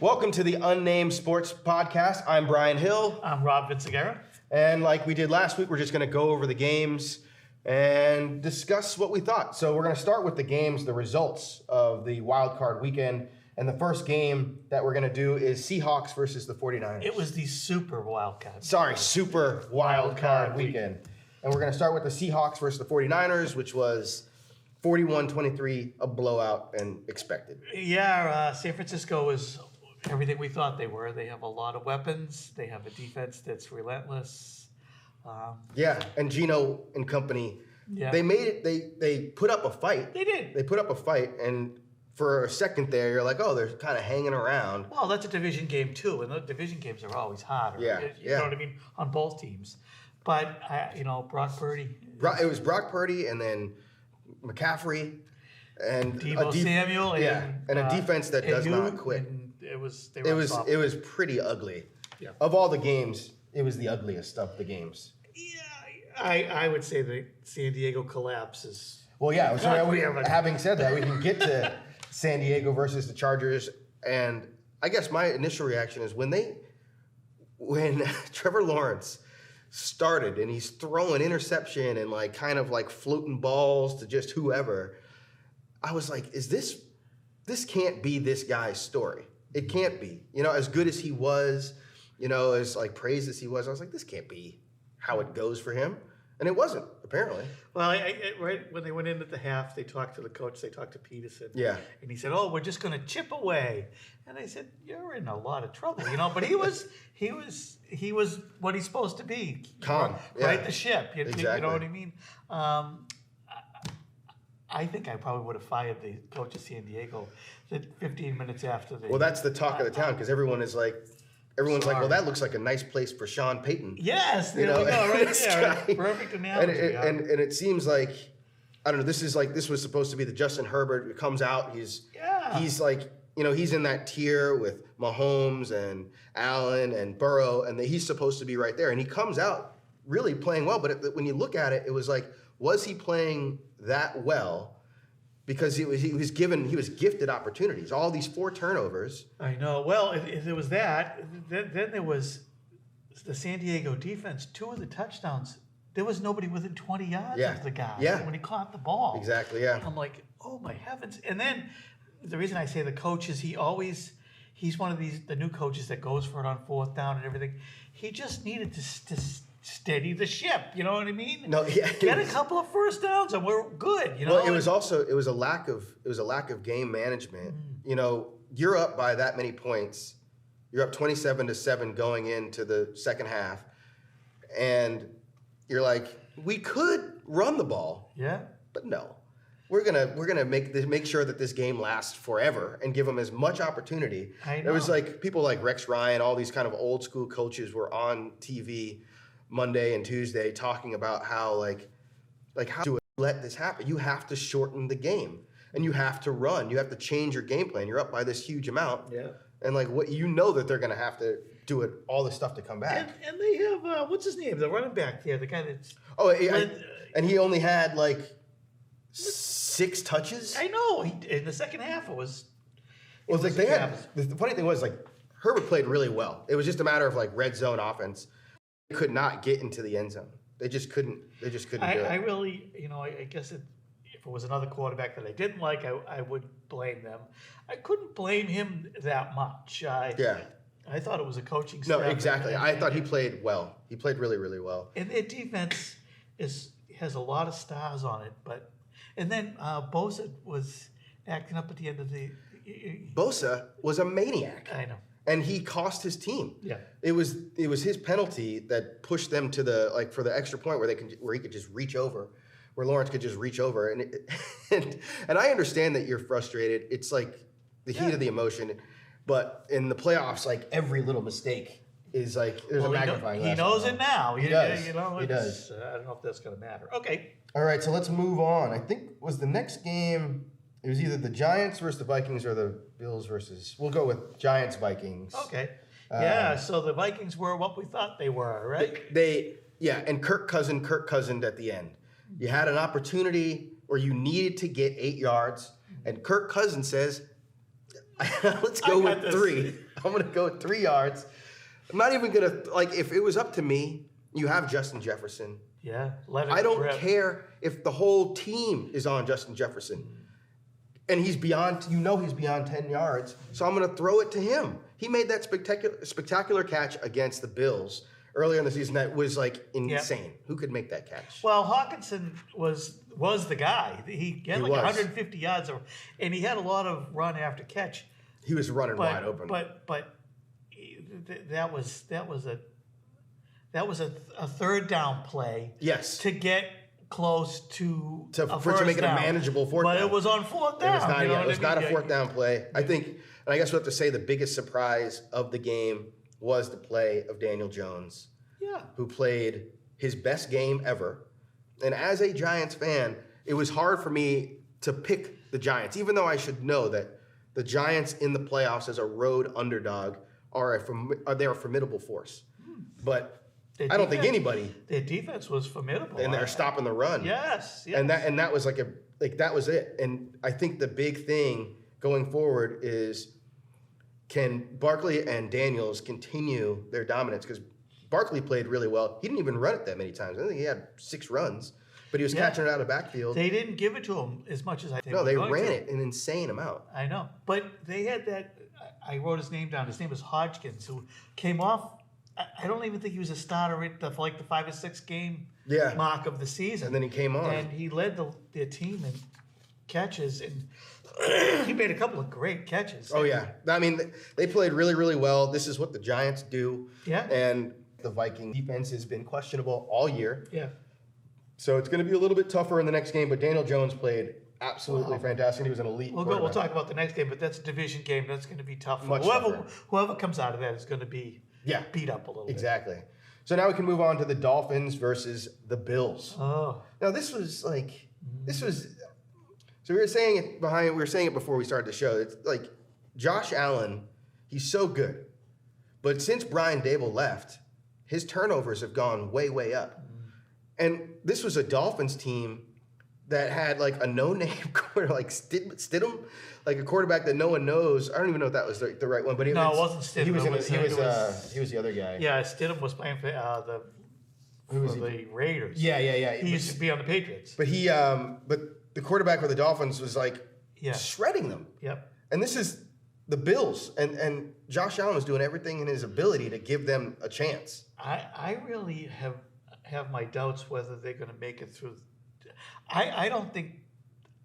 Welcome to the Unnamed Sports Podcast. I'm Brian Hill. I'm Rob Vinciguerra. And like we did last week, we're just going to go over the games and discuss what we thought. So we're going to start with the games, the results of the wild card weekend. And the first game that we're going to do is Seahawks versus the 49ers. It was the Super Wildcard. Super Wild Card weekend. And we're going to start with the Seahawks versus the 49ers, which was 41-23, a blowout and expected. Yeah, San Francisco is everything we thought they were. They have a lot of weapons. They have a defense that's relentless. And Gino and company, Yeah. they made it. They put up a fight. They did. They put up a fight, and for a second there, you're like, oh, they're kind of hanging around. Well, that's a division game too, and the division games are always harder. Yeah, You know what I mean? On both teams. But, Brock Purdy. It was Brock Purdy and then McCaffrey and Deebo Samuel. And a defense that does not quit. And it was pretty ugly. Yeah. Of all the games, it was the ugliest of the games. Yeah, I would say the San Diego collapse is. Well, yeah. So having said that, we can get to San Diego versus the Chargers, and I guess my initial reaction is when Trevor Lawrence started and he's throwing interception and kind of floating balls to just whoever, I was like, this can't be this guy's story. It can't be. As good as he was, as praised as he was, I was like, this can't be how it goes for him. And it wasn't, apparently. Well, right when they went in at the half, they talked to the coach, they talked to Peterson. Yeah. And he said, we're just going to chip away. And I said, you're in a lot of trouble, But he was what he's supposed to be. Calm. Right the ship. Exactly. You know what I mean? I think I probably would have fired the coach of San Diego 15 minutes after the. Well, that's the talk of the town because everyone's like, well, that looks like a nice place for Sean Payton. Yes, there we go, right there. Perfect analogy. And it seems like, I don't know, this was supposed to be the Justin Herbert who comes out. He's he's in that tier with Mahomes and Allen and Burrow, and he's supposed to be right there. And he comes out really playing well. But when you look at it, it was like, was he playing that well? Because he was gifted opportunities. All these 4 turnovers. I know. Well, if it was that, then there was the San Diego defense. 2 of the touchdowns, there was nobody within 20 yards of the guy when he caught the ball. Exactly. Yeah. I'm like, oh my heavens! And then the reason I say the coach is he's one of the new coaches that goes for it on 4th down and everything. He just needed to steady the ship, you know what I mean? No, yeah. Get a couple of first downs and we're good, Well, it was a lack of game management. You're up by that many points. You're up 27-7 going into the second half, and you're like, we could run the ball. Yeah. But no. We're gonna make sure that this game lasts forever and give them as much opportunity. I know. There was people like Rex Ryan, all these kind of old school coaches were on TV Monday and Tuesday talking about how how do we let this happen? You have to shorten the game and you have to run. You have to change your game plan. You're up by this huge amount. Yeah. And that they're gonna have to do it, all this stuff to come back. And they have what's his name? The running back there, the guy that's and he only had 6 touches. I know. In the second half it was. The funny thing was Herbert played really well. It was just a matter of red zone offense. They could not get into the end zone. They just couldn't do it. I really, I guess if it was another quarterback that I didn't like, I would blame them. I couldn't blame him that much. I thought it was a coaching staff. No, exactly. I thought he played well. He played really, really well. And their defense has a lot of stars on it, and then Bosa was acting up at the end of the. Bosa was a maniac. I know. And he cost his team. Yeah. It was his penalty that pushed them to the for the extra point where he could just reach over, where Lawrence could just reach over, and I understand that you're frustrated. It's the heat of the emotion, but in the playoffs, every little mistake is there's a magnifying glass. He knows it now. He does. He does. I don't know if that's going to matter. Okay. All right, so let's move on. I think was the next game. It was either the Giants versus the Vikings or the Bills versus. We'll go with Giants Vikings. Okay. So the Vikings were what we thought they were, right? And Kirk Cousined at the end. You had an opportunity where you needed to get 8 yards, and Kirk Cousins says, Let's go with 3. I'm going to go with 3 yards. I'm not even going to, like, if it was up to me, you have Justin Jefferson. Yeah, let it I don't rip. care if the whole team is on Justin Jefferson. And he's beyond, he's beyond 10 yards. So I'm going to throw it to him. He made that spectacular catch against the Bills earlier in the season that was, like, insane. Yep. Who could make that catch? Well, Hawkinson was the guy. He had 150 yards, and he had a lot of run after catch. He was running wide open. But that was a third down play. Yes. To get close to make it a manageable fourth down. But it was on fourth down. It was not a fourth down play. I think, and I guess we have to say the biggest surprise of the game was the play of Daniel Jones. Yeah. Who played his best game ever. And as a Giants fan, it was hard for me to pick the Giants, even though I should know that the Giants in the playoffs as a road underdog they're a formidable force. But I don't think anybody. Their defense was formidable, and they're stopping the run. Yes. And that was that was it. And I think the big thing going forward is, can Barkley and Daniels continue their dominance? Because Barkley played really well. He didn't even run it that many times. I think he had 6 runs, but he was catching it out of the backfield. They didn't give it to him as much as I think. No, they ran it an insane amount. I know, but they had that. I wrote his name down. His name was Hodgkins, who came off. I don't even think he was a starter for like the 5 or 6 game mark of the season. And then he came on. And he led their team in catches, and he made a couple of great catches. Oh, yeah. I mean, they played really, really well. This is what the Giants do. Yeah. And the Viking defense has been questionable all year. Yeah. So it's going to be a little bit tougher in the next game, but Daniel Jones played absolutely fantastic. He was an elite quarterback. We'll talk about the next game, but that's a division game. That's going to be tough. Tougher. Whoever comes out of that is going to be beat up a little bit. Exactly. So now we can move on to the Dolphins versus the Bills. Oh. Now so we were saying it before we started the show. It's like Josh Allen, he's so good. But since Brian Dable left, his turnovers have gone way, way up. And this was a Dolphins team that had like a no-name quarterback, like Stidham, like a quarterback that no one knows. I don't even know if that was the right one, but it wasn't Stidham. He was the other guy. Yeah, Stidham was playing for the Raiders. Yeah. He used to be on the Patriots. But but the quarterback for the Dolphins was like shredding them. Yep. And this is the Bills, and Josh Allen was doing everything in his ability to give them a chance. I really have my doubts whether they're going to make it through. I don't think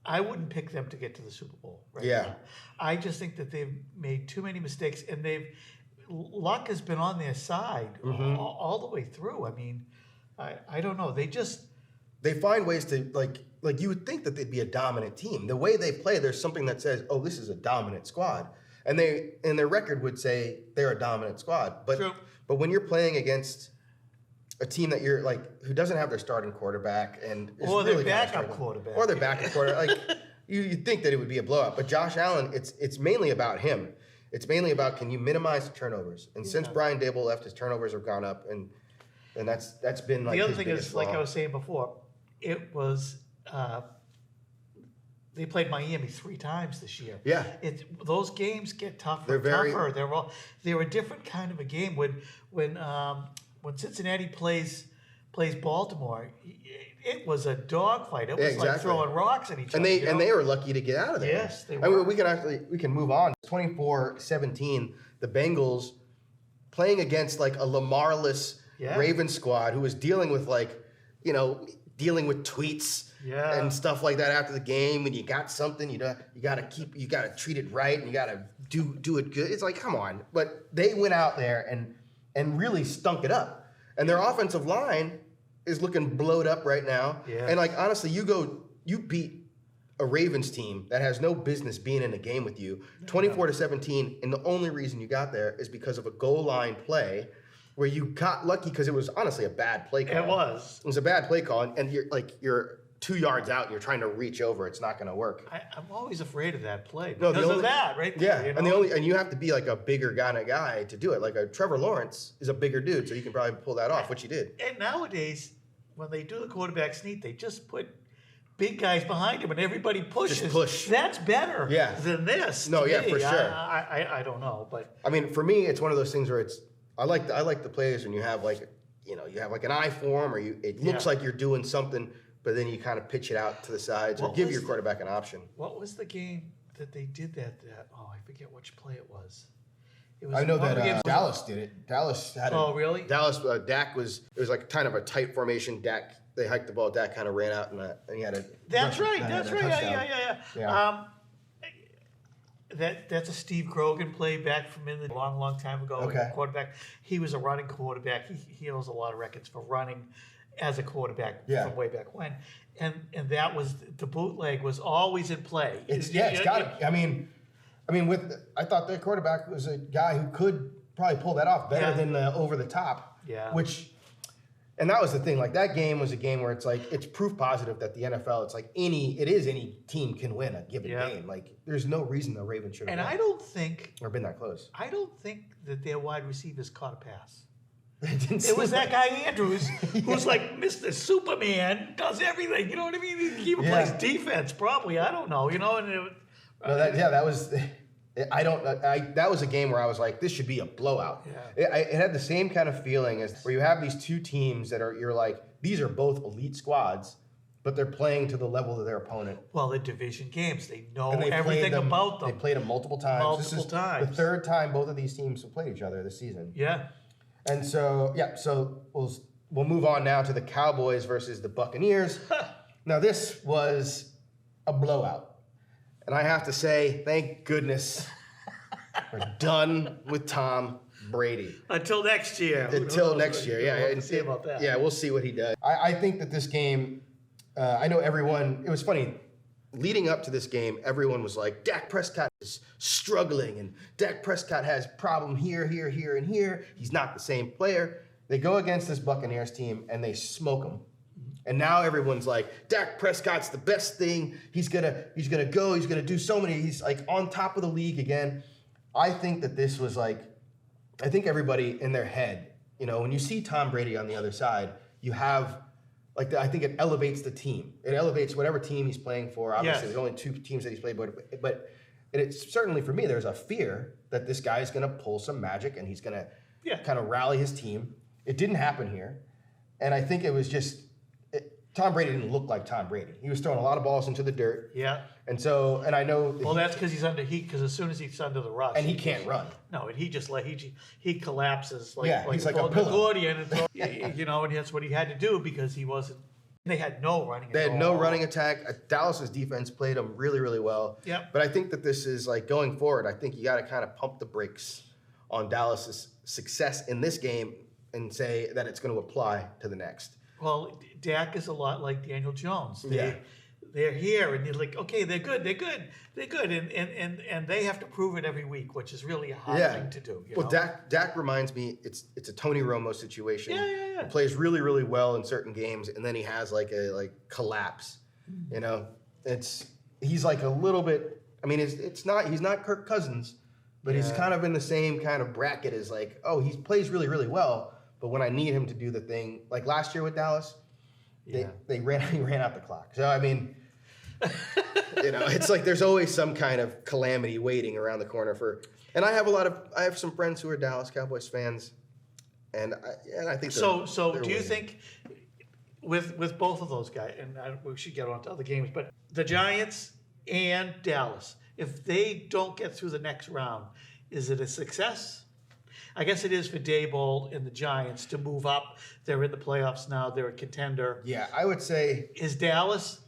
I wouldn't pick them to get to the Super Bowl right now. I just think that they've made too many mistakes, and luck has been on their side all the way through. I mean, I don't know. They find ways to like you would think that they'd be a dominant team. The way they play, there's something that says, "Oh, this is a dominant squad," and their record would say they're a dominant squad. But True. But when you're playing against a team that you're like who doesn't have their starting quarterback or their backup quarterback, like you'd think that it would be a blowout. But Josh Allen, it's mainly about him. It's mainly about, can you minimize the turnovers? And since Brian Dable left, his turnovers have gone up, and that's been like the other his thing biggest is, flaw. like I was saying before, it was they played Miami 3 times this year. Yeah, those games get tougher. They're tougher. They're a different kind of a game. When Cincinnati plays Baltimore, it was a dogfight. It was like throwing rocks at each other. And they were lucky to get out of there. Yes, they were. I mean, we can move on. 24-17, the Bengals playing against like a Lamarless Ravens squad who was dealing with tweets and stuff like that after the game. When you got something, you gotta treat it right, and you gotta do it good. It's like, come on. But they went out there and really stunk it up. And their offensive line is looking blowed up right now. Yeah. And like, honestly, you beat a Ravens team that has no business being in a game with you 24-17, and the only reason you got there is because of a goal line play where you got lucky, because it was honestly a bad play call. It was a bad play call, and you're 2 yards out and you're trying to reach over. It's not going to work. I'm always afraid of that play because of that right there. Yeah, and you have to be like a bigger kind of guy to do it. Like a Trevor Lawrence is a bigger dude, so you can probably pull that off, which he did. And nowadays, when they do the quarterback sneak, they just put big guys behind him and everybody pushes. Just push. That's better than this. No, to yeah, me. for sure. I don't know, but I mean, for me, it's one of those things where I like the plays when you have like an eye for him, or it looks like you're doing something, but then you kind of pitch it out to the sides or give your quarterback an option. What was the game that they did that? Oh, I forget which play it was. I know that Dallas did it. Dallas had really? Dallas, Dak it was like kind of a tight formation. Dak, they hiked the ball. Dak kind of ran out and he had a. That's right. Yeah. That's a Steve Grogan play back from a long time ago. Okay. Quarterback. He was a running quarterback. He holds a lot of records for running as a quarterback from way back when. And that was the bootleg was always in play. It's got to. I thought their quarterback was a guy who could probably pull that off better than over the top. Yeah. And that was the thing. Like that game was a game where it's like it's proof positive that the NFL. It's like any team can win a given game. Like there's no reason the Ravens should have. And won. I don't think or been that close. I don't think that their wide receivers caught a pass. It was that guy Andrews who's like Mr. Superman, does everything. You know what I mean? He even plays defense, probably. I don't know. You know, and that was. That was a game where I was like, this should be a blowout. Yeah. It had the same kind of feeling as where you have these two teams that you're like, these are both elite squads, but they're playing to the level of their opponent. Well, the division games, they know everything about them. They played them multiple times. This is the third time both of these teams have played each other this season. Yeah. And so we'll move on now to the Cowboys versus the Buccaneers. Now, this was a blowout. And I have to say, thank goodness we're done with Tom Brady. Until next year. Until next year, yeah. We'll see about that. Yeah, we'll see what he does. I think that this game, I know everyone, it was funny, leading up to this game, everyone was like, Dak Prescott is struggling, and Dak Prescott has problem here, and here. He's not the same player. They go against this Buccaneers team, and they smoke them. And now everyone's like, Dak Prescott's the best thing. He's gonna go. He's gonna do so many. He's like on top of the league again. I think that this was like, I think everybody in their head, when you see Tom Brady on the other side, you have like I think it elevates the team. It elevates whatever team he's playing for. Obviously, there's only two teams that he's played, but it's certainly for me. There's a fear that this guy is gonna pull some magic and he's gonna kind of rally his team. It didn't happen here, and I think it was just. Tom Brady didn't look like Tom Brady. He was throwing a lot of balls into the dirt. Yeah. And I know. Well, that's because he's under heat. Because as soon as he's under the rush, and he can't run. No, and he just he collapses like he's like a pillow. accordion, and and that's what he had to do because he wasn't. They had no running. They had no running attack. Dallas's defense played them really, really well. Yeah. But I think that this is like going forward. I think you got to kind of pump the brakes on Dallas's success in this game and say that it's going to apply to the next. Well, Dak is a lot like Daniel Jones. They're here, and you're like, okay, they're good, and they have to prove it every week, which is really a hard thing to do. Well, Dak reminds me, it's a Tony Romo situation. Yeah. He plays really, really well in certain games, and then he has like a collapse. He's like a little bit. I mean, he's not Kirk Cousins, but he's kind of in the same kind of bracket as like, he plays really, really well. But when I need him to do the thing, like last year with Dallas, he ran out the clock. So, I mean, it's like there's always some kind of calamity waiting around the corner and I have some friends who are Dallas Cowboys fans, and I think so. Do you think with both of those guys, and we should get on to other games, but the Giants and Dallas, if they don't get through the next round, is it a success? I guess it is for Daboll and the Giants to move up. They're in the playoffs now. They're a contender. Yeah, I would say. Does Dallas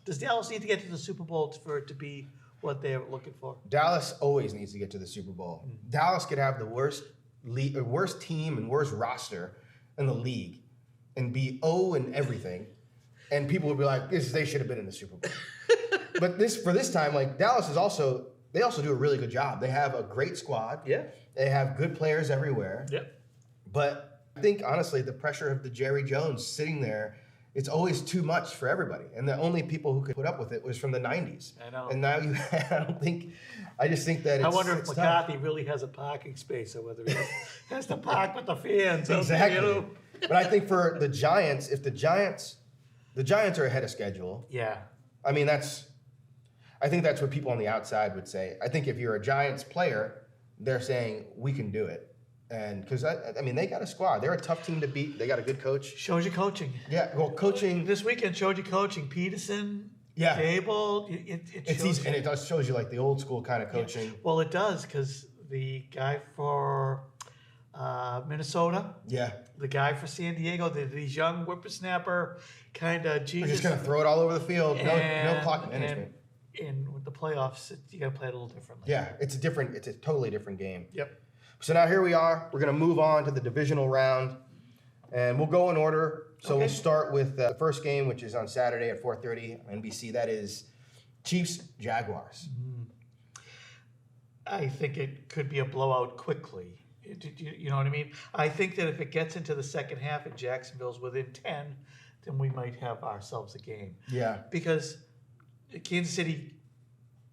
need to get to the Super Bowl for it to be what they're looking for? Dallas always needs to get to the Super Bowl. Dallas could have the worst team and worst roster in the league and be 0 in everything, and people would be like, they should have been in the Super Bowl. But for this time, like Dallas is also. They also do a really good job. They have a great squad. Yeah. They have good players everywhere. Yeah. But I think, honestly, the pressure of the Jerry Jones sitting there, it's always too much for everybody. And the only people who could put up with it was from the 90s. I know. And now I just think that I wonder if McCarthy tough. Really has a parking space or whether he has to park with the fans. Exactly. But I think for the Giants, if the Giants are ahead of schedule. Yeah. I mean, I think that's what people on the outside would say. I think if you're a Giants player, they're saying we can do it. And because I mean, they got a squad. They're a tough team to beat. They got a good coach. Shows you coaching. Yeah, well, coaching this weekend showed you coaching. Peterson, Gable. And it does shows you like the old school kind of coaching. Yeah. Well, it does because the guy for Minnesota, the guy for San Diego, these young whippersnapper kind of They're just gonna throw it all over the field. No clock management. And with the playoffs, you got to play it a little differently. Yeah, it's a totally different game. Yep. So now here we are. We're going to move on to the divisional round, and we'll go in order. So we'll start with the first game, which is on Saturday at 4:30 on NBC. That is Chiefs-Jaguars. I think it could be a blowout quickly. You know what I mean? I think that if it gets into the second half and Jacksonville's within 10, then we might have ourselves a game. Yeah. Because Kansas City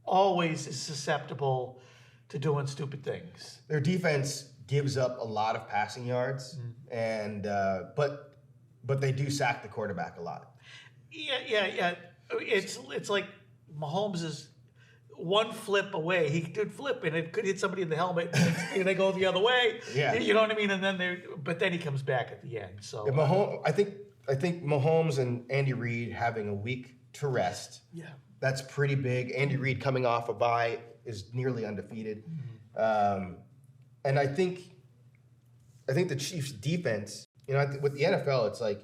always is susceptible to doing stupid things. Their defense gives up a lot of passing yards, and but they do sack the quarterback a lot. Yeah. It's like Mahomes is one flip away. He could flip, and it could hit somebody in the helmet, and they go the other way. Yeah. You know what I mean? And then then he comes back at the end. So yeah, Mahomes, I think Mahomes and Andy Reid having a week to rest. Yeah. That's pretty big. Andy Reid coming off a bye is nearly undefeated. And I think the Chiefs defense, with the NFL, it's like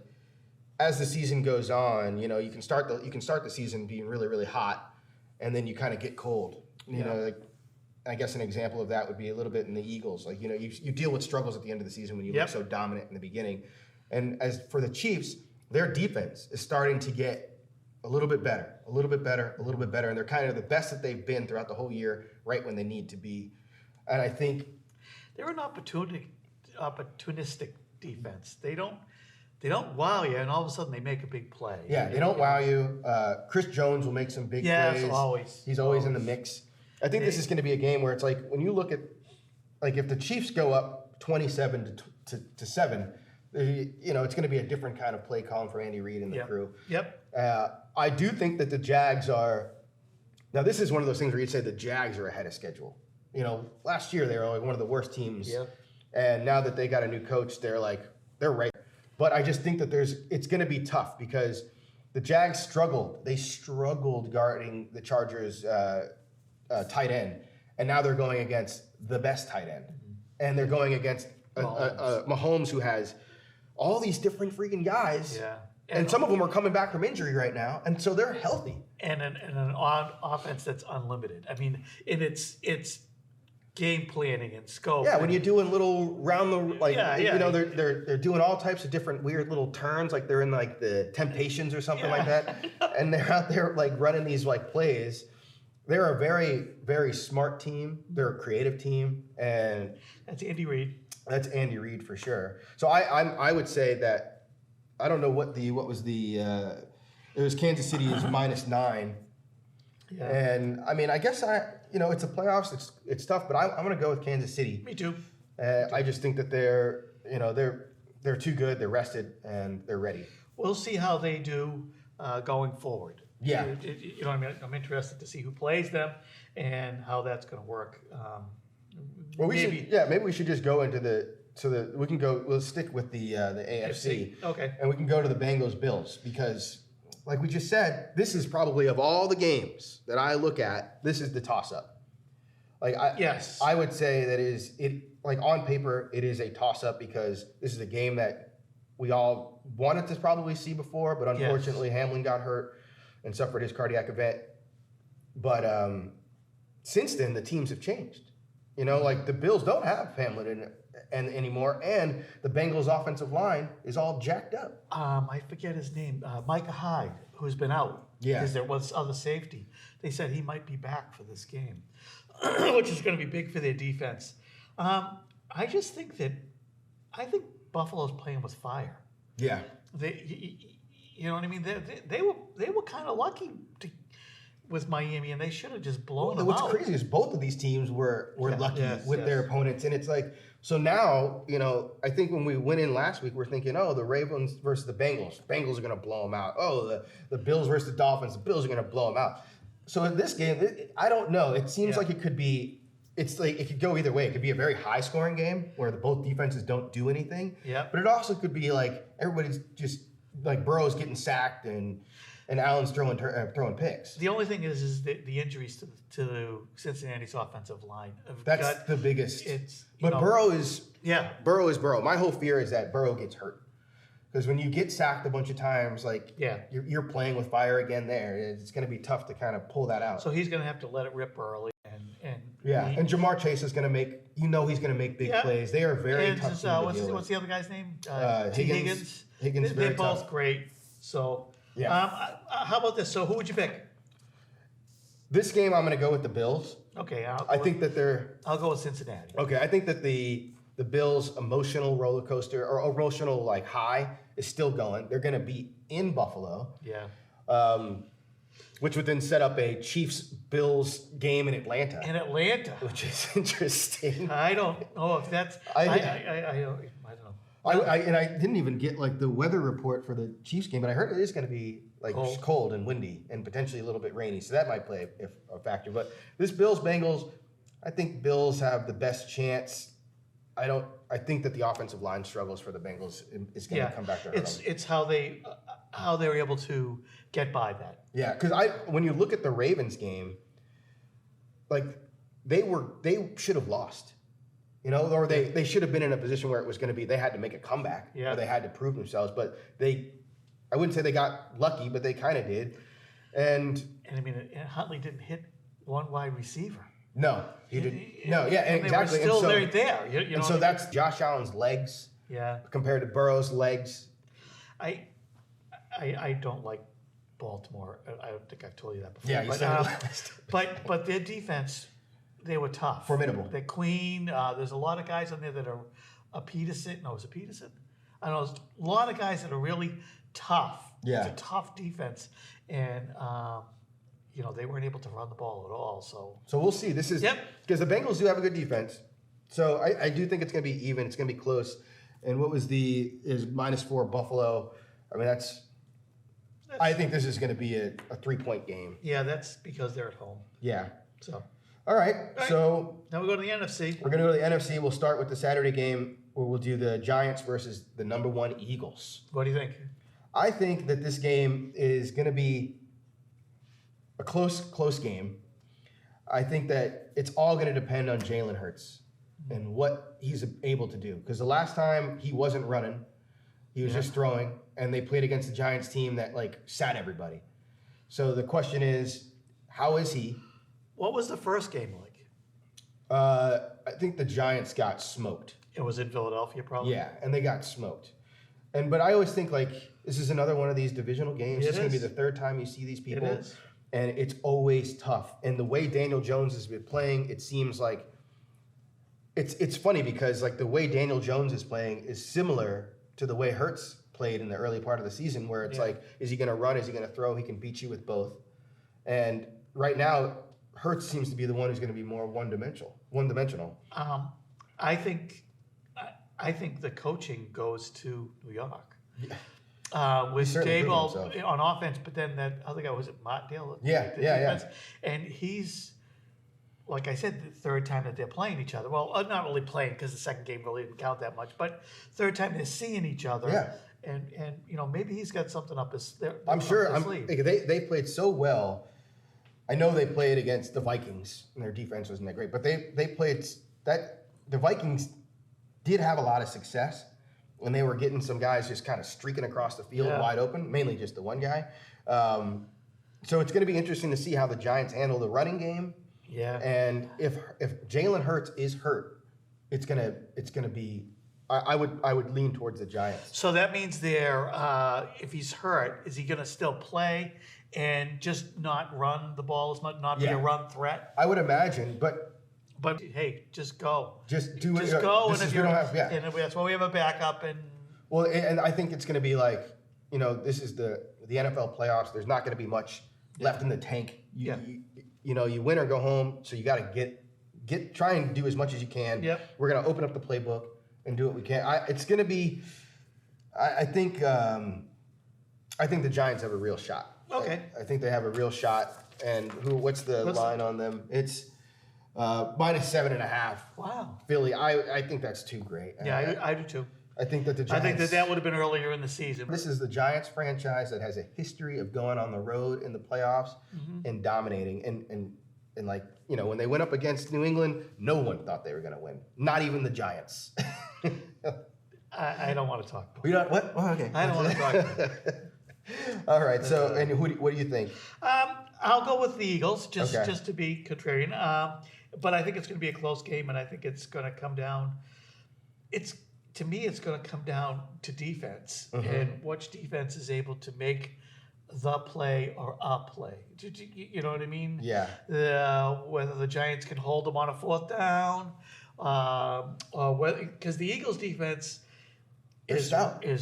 as the season goes on, you can start the season being really, really hot, and then you kind of get cold. Like I guess an example of that would be a little bit in the Eagles. Like, you deal with struggles at the end of the season when you look so dominant in the beginning. And as for the Chiefs, their defense is starting to get a little bit better, and they're kind of the best that they've been throughout the whole year, right when they need to be. And I think they're an opportunistic defense. They don't wow you, and all of a sudden they make a big play. Yeah, they don't wow you. Chris Jones will make some big plays. Always. He's always in the mix. I think this is going to be a game where it's like when you look at, like if the Chiefs go up 27 to 7, it's going to be a different kind of play calling for Andy Reid and the crew. Yep. I do think that the Jags are. Now, this is one of those things where you'd say the Jags are ahead of schedule. Last year they were like one of the worst teams. Yeah. And now that they got a new coach, they're right. But I just think that it's going to be tough because the Jags struggled. They struggled guarding the Chargers tight end, and now they're going against the best tight end, and they're going against Mahomes, who has all these different freaking guys. Yeah. And some of them are coming back from injury right now, and so they're healthy. And an offense that's unlimited. I mean, it's game planning and scope. Yeah, when you're doing little they're doing all types of different weird little turns, like they're in like the Temptations or something like that, and they're out there like running these like plays. They're a very, very smart team. They're a creative team, and that's Andy Reid. That's Andy Reid for sure. So I would say that. I don't know what was the it was Kansas City is -9. Yeah. And I mean, I guess it's the playoffs, it's tough, but I'm going to go with Kansas City. Me too. I just think that they're too good, they're rested, and they're ready. We'll see how they do going forward. Yeah. You know what I mean? I'm interested to see who plays them and how that's going to work. Maybe we should just go into we'll stick with the AFC. Okay. And we can go to the Bengals Bills because, like we just said, this is probably of all the games that I look at, this is the toss-up. Yes. I would say that on paper, it is a toss-up because this is a game that we all wanted to probably see before, but unfortunately Hamlin got hurt and suffered his cardiac event. But since then, the teams have changed. The Bills don't have Hamlin anymore, and the Bengals' offensive line is all jacked up. I forget his name. Micah Hyde, who's been out because there was other safety. They said he might be back for this game, which is going to be big for their defense. I just think Buffalo's playing with fire. Yeah, You know what I mean? They were kind of lucky with Miami, and they should have just blown them What's out. crazy is both of these teams were lucky with their opponents, and it's like so now I think when we went in last week, we're thinking, oh, the Ravens versus the Bengals, Bengals are going to blow them out. Oh, the Bills versus the Dolphins, the Bills are going to blow them out. So in this game, I don't know. It seems like it could be. It's like it could go either way. It could be a very high-scoring game where both defenses don't do anything. Yeah. But it also could be like everybody's just like Burrow's getting sacked and Allen's throwing picks. The only thing is the injuries to the Cincinnati's offensive line. That's the biggest. But Burrow is Burrow. Burrow. My whole fear is that Burrow gets hurt because when you get sacked a bunch of times, like you're playing with fire again. There, it's going to be tough to kind of pull that out. So he's going to have to let it rip early. And Jamar Chase is going to make. He's going to make big plays. They are very tough to deal with. What's the other guy's name? Higgins. They're both great. So how about this? So who would you pick? This game, I'm going to go with the Bills. Okay, I think that I'll go with Cincinnati. Okay, I think that the Bills' emotional roller coaster or emotional high is still going. They're going to be in Buffalo. Yeah. Which would then set up a Chiefs-Bills game in Atlanta. Which is interesting. I don't know if that's. I don't know. I didn't even get the weather report for the Chiefs game, but I heard it is going to be cold and windy and potentially a little bit rainy, so that might play a factor. But this Bills-Bengals, I think Bills have the best chance. I think that the offensive line struggles for the Bengals is going to come back to hurt them. It's how they're able to get by that. Yeah, because when you look at the Ravens game, they should have lost, or they should have been in a position where it was going to be they had to make a comeback, or they had to prove themselves. But I wouldn't say they got lucky, but they kind of did. And I mean, Huntley didn't hit one wide receiver. No, he didn't. No, yeah, and exactly. They were still right there. And so that's Josh Allen's legs. Yeah. Compared to Burrow's legs. I don't like Baltimore. I don't think I've told you that before. Yeah, you said it last. But their defense, they were tough. Formidable. They're clean. There's a lot of guys on there that are Peterson. No, is it Peterson? I don't know. There's a lot of guys that are really tough. Yeah. It's a tough defense. And they weren't able to run the ball at all. So we'll see. This is because the Bengals do have a good defense. So I do think it's going to be even. It's going to be close. And what was is -4 Buffalo? I mean, I think this is going to be a 3-point game. Yeah, that's because they're at home. Yeah. So. All right. So now we go to the NFC. We're going to go to the NFC. We'll start with the Saturday game where we'll do the Giants versus the #1 Eagles. What do you think? I think that this game is going to be a close game. I think that it's all going to depend on Jalen Hurts and what he's able to do. Because the last time he wasn't running, he was just throwing, and they played against the Giants team that sat everybody. So the question is, how is he? What was the first game like? I think the Giants got smoked. It was in Philadelphia, probably. Yeah, and they got smoked. But I always think this is another one of these divisional games. It's going to be the third time you see these people. It is. And it's always tough. And the way Daniel Jones has been playing, it seems like it's funny because the way Daniel Jones is playing is similar to the way Hurts played in the early part of the season, where it's is he going to run? Is he going to throw? He can beat you with both. And right now, Hurts seems to be the one who's going to be more one-dimensional. I think the coaching goes to New York. Yeah. With Daboll on offense, but then that other guy, was it Martindale? Yeah. And he's, like I said, the third time that they're playing each other. Well, not really playing because the second game really didn't count that much, but third time they're seeing each other. Yeah. And maybe he's got something up his sleeve. I'm sure. They played so well. I know they played against the Vikings, and their defense wasn't that great, but they played that. The Vikings did have a lot of success when they were getting some guys just kind of streaking across the field wide open, mainly just the one guy. So it's going to be interesting to see how the Giants handle the running game. Yeah. And if Jalen Hurts is hurt, it's gonna be. I would lean towards the Giants. So that means if he's hurt, is he going to still play and just not run the ball as much, not be a run threat? I would imagine, but hey, just go. Just do it. Just go, and that's why we have a backup. And I think it's going to be this is the NFL playoffs. There's not going to be much left in the tank. Yeah. You win or go home. So you got to try and do as much as you can. Yep. We're gonna open up the playbook and do what we can. It's gonna be. I think the Giants have a real shot. Okay. I think they have a real shot. And what's the line on them? It's -7.5. Wow. Philly. I think that's too great. Yeah, I do too. I think that the Giants. I think that would have been earlier in the season. This is the Giants franchise that has a history of going on the road in the playoffs and dominating. And like, when they went up against New England, no one thought they were going to win. Not even the Giants. I don't want to talk about it. We don't, what? Oh, okay. I don't want to talk about it. All right. So, and what do you think? I'll go with the Eagles, just Okay. just to be contrarian. But I think it's going to be a close game, and I think it's going to come down. To me, it's going to come down to defense and which defense is able to make the play or a play. You know what I mean? Yeah. Whether the Giants can hold them on a fourth down, or whether, because the Eagles' defense is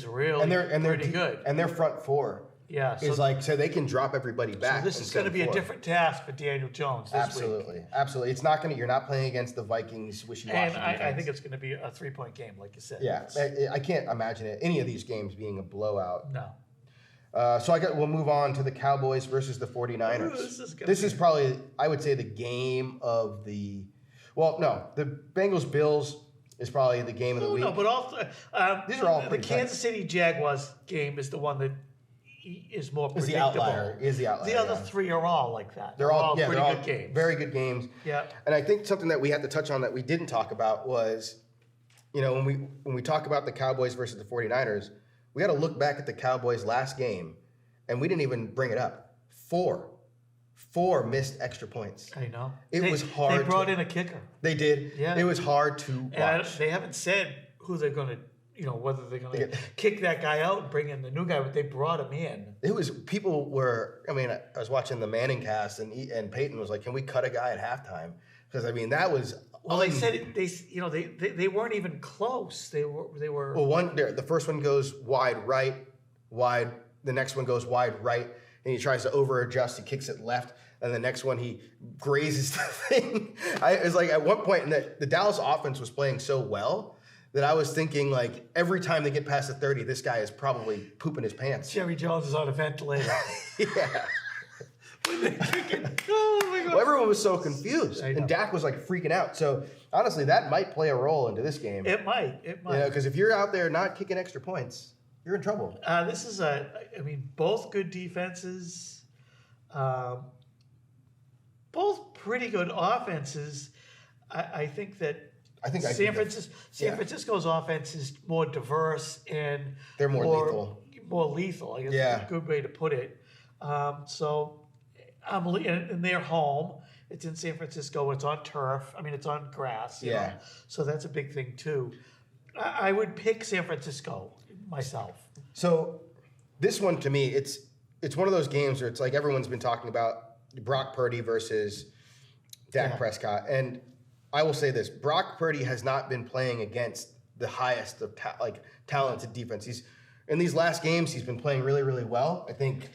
really pretty good, and their front four. Yeah, so they can drop everybody back. So this is going to be a different task for Daniel Jones this week. Absolutely. It's not going to. You're not playing against the Vikings wishy-washy And defense. I think it's going to be a 3-point game, like you said. Yeah, I can't imagine any of these games being a blowout. No. So we'll move on to the Cowboys versus the 49ers. Ooh, this is probably, I would say, the game of the. Well, no, the Bengals-Bills is probably the game of the week. No, but These are all the pretty Kansas City Jaguars game is the one that is more predictable. Is the outlier. The other three are all like that. They're all pretty good games. Very good games. Yeah. And I think something that we had to touch on that we didn't talk about was, when we talk about the Cowboys versus the 49ers, we got to look back at the Cowboys' last game, and we didn't even bring it up. Four missed extra points. I know. It was hard. They brought in a kicker. They did. Yeah. It was hard to watch. And they haven't said who they're going to, whether they're going to kick that guy out and bring in the new guy, but they brought him in. It was, I was watching the Manning cast, and Peyton was like, can we cut a guy at halftime? Because, that was. Well, they said they weren't even close. They were. Well, the first one goes wide right, wide. The next one goes wide right, and he tries to over adjust. He kicks it left, and the next one he grazes the thing. It was like at one point, and the Dallas offense was playing so well that I was thinking, like, every time they get past the 30, this guy is probably pooping his pants. Jerry Jones is on a ventilator. Yeah. When they kick it. Oh my God. Well, everyone was so confused, I know. and Dak was like freaking out. So honestly, that might play a role into this game. It might. Because if you're out there not kicking extra points, you're in trouble. This is both good defenses, both pretty good offenses. I think San Francisco's offense is more diverse and they're more lethal. More lethal, I guess is a good way to put it. And they're home. It's in San Francisco. It's on turf. It's on grass. You know? So that's a big thing too. I would pick San Francisco myself. So this one, to me, it's one of those games where it's like everyone's been talking about Brock Purdy versus Dak Prescott. And I will say this, Brock Purdy has not been playing against the highest of talented defense. In these last games, he's been playing really, really well. I think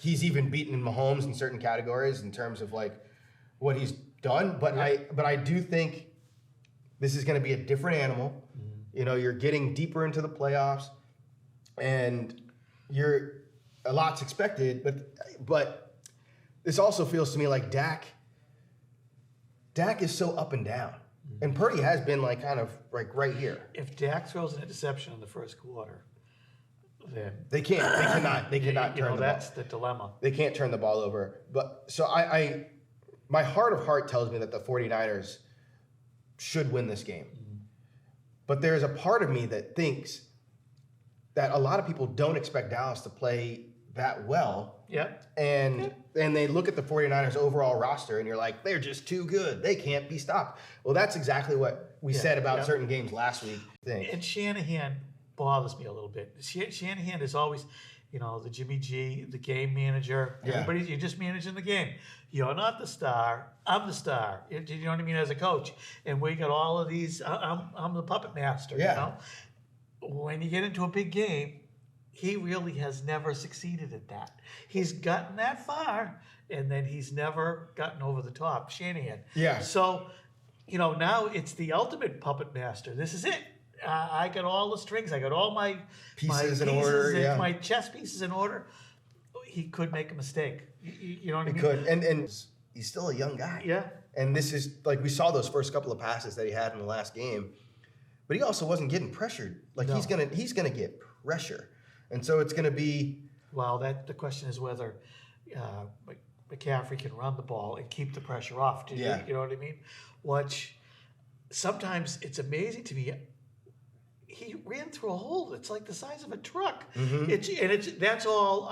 he's even beaten Mahomes in certain categories in terms of what he's done. But I do think this is going to be a different animal. You're getting deeper into the playoffs, and a lot's expected. But this also feels to me like Dak is so up and down, and Purdy has been kind of right here. If Dak throws an interception in the first quarter, then they cannot turn the ball. That's the dilemma. They can't turn the ball over. But so my heart of heart tells me that the 49ers should win this game. But there's a part of me that thinks that a lot of people don't expect Dallas to play that well. Yep. And they look at the 49ers overall roster and you're like, they're just too good. They can't be stopped. Well, that's exactly what we said about certain games last week. And Shanahan bothers me a little bit. Shanahan is always, the Jimmy G, the game manager. You're just managing the game. You're not the star. I'm the star. You know what I mean? As a coach. And we got all of these. I'm the puppet master. Yeah. When you get into a big game, he really has never succeeded at that. He's gotten that far, and then he's never gotten over the top. Shanahan. Yeah. So, now it's the ultimate puppet master. This is it. I got all the strings. I got all my Pieces in order, and yeah. my chess pieces in order. He could make a mistake. You know what I He mean? could, and he's still a young guy. Yeah. And this is like we saw those first couple of passes that he had in the last game, but he also wasn't getting pressured. Like No. he's gonna get pressure, and so it's gonna be. Well, the question is whether McCaffrey can run the ball and keep the pressure off. Yeah. You know what I mean? Which sometimes it's amazing to me. He ran through a hole that's like the size of a truck. That's all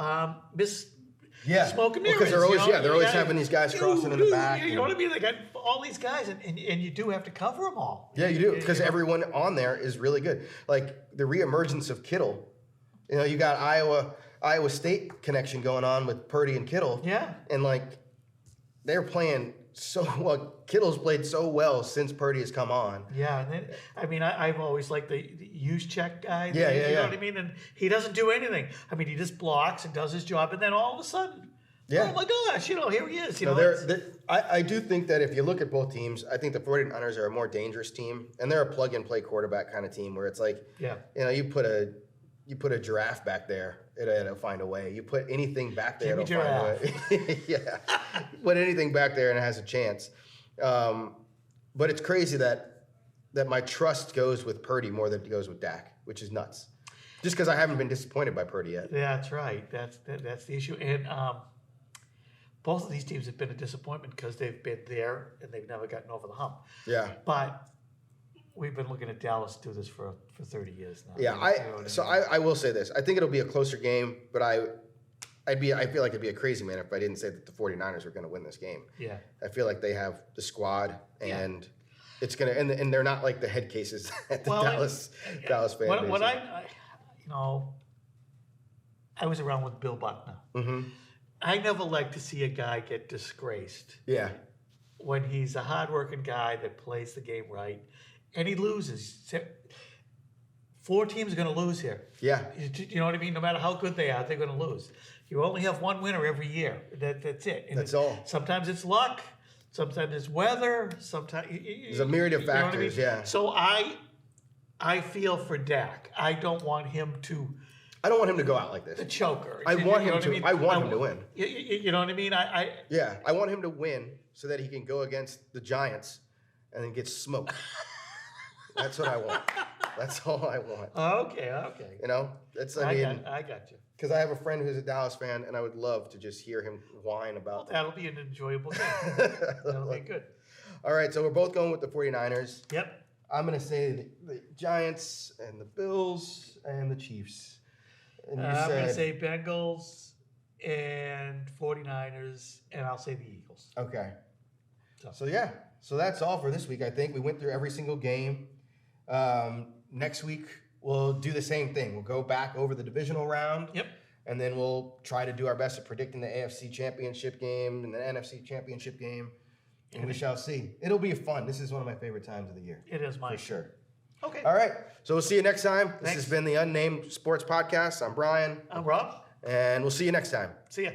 smoke and mirrors. Because they're always having these guys crossing in the back. You know what I mean? They got all these guys, and you do have to cover them all. Yeah, you do, because everyone on there is really good. Like the reemergence of Kittle. You got Iowa State connection going on with Purdy and Kittle. Yeah. And like they're playing so well. Kittle's played so well since Purdy has come on. Yeah, and then I've always liked the use check guy. Yeah, you know what I mean? And he doesn't do anything. I mean, he just blocks and does his job, and then all of a sudden, oh my gosh, here he is. I do think that if you look at both teams, I think the 49ers are a more dangerous team, and they're a plug-and-play quarterback kind of team where it's like, you put a giraffe back there, it'll find a way. You put anything back there, it'll find a way. Yeah, put anything back there and it has a chance. But it's crazy that my trust goes with Purdy more than it goes with Dak, which is nuts. Just because I haven't been disappointed by Purdy yet. Yeah, that's right. That's the issue. And both of these teams have been a disappointment because they've been there and they've never gotten over the hump. Yeah. But we've been looking at Dallas do this for 30 years now. Yeah, I will say this. I think it'll be a closer game, but I feel like it'd be a crazy man if I didn't say that the 49ers are going to win this game. Yeah. I feel like they have the squad, and it's going to, and they're not like the head cases at the Dallas fan base. When I was around with Bill Buckner. Mm-hmm. I never like to see a guy get disgraced. Yeah. When he's a hardworking guy that plays the game right, and he loses. 4 teams are going to lose here. Yeah. You know what I mean? No matter how good they are, they're going to lose. You only have one winner every year. That's it. And that's all. Sometimes it's luck. Sometimes it's weather. Sometimes there's a myriad of factors. Yeah. So I feel for Dak. I don't want him to go out like this. The choker. I want him to win. You know what I mean? I want him to win so that he can go against the Giants and then get smoked. That's what I want. That's all I want. Okay. I got you. Because I have a friend who's a Dallas fan, and I would love to just hear him whine about that. That'll be an enjoyable game. That'll be good. All right, so we're both going with the 49ers. Yep. I'm going to say the Giants and the Bills and the Chiefs. And I'm going to say Bengals and 49ers, and I'll say the Eagles. Okay. So that's all for this week, I think. We went through every single game. Next week, we'll do the same thing. We'll go back over the divisional round. Yep. And then we'll try to do our best at predicting the AFC Championship game and the NFC Championship game. And we shall see. It'll be fun. This is one of my favorite times of the year. It is mine. For sure. Okay. All right. So we'll see you next time. This Thanks. has been the Unnamed Sports Podcast. I'm Brian. I'm Rob. And we'll see you next time. See ya.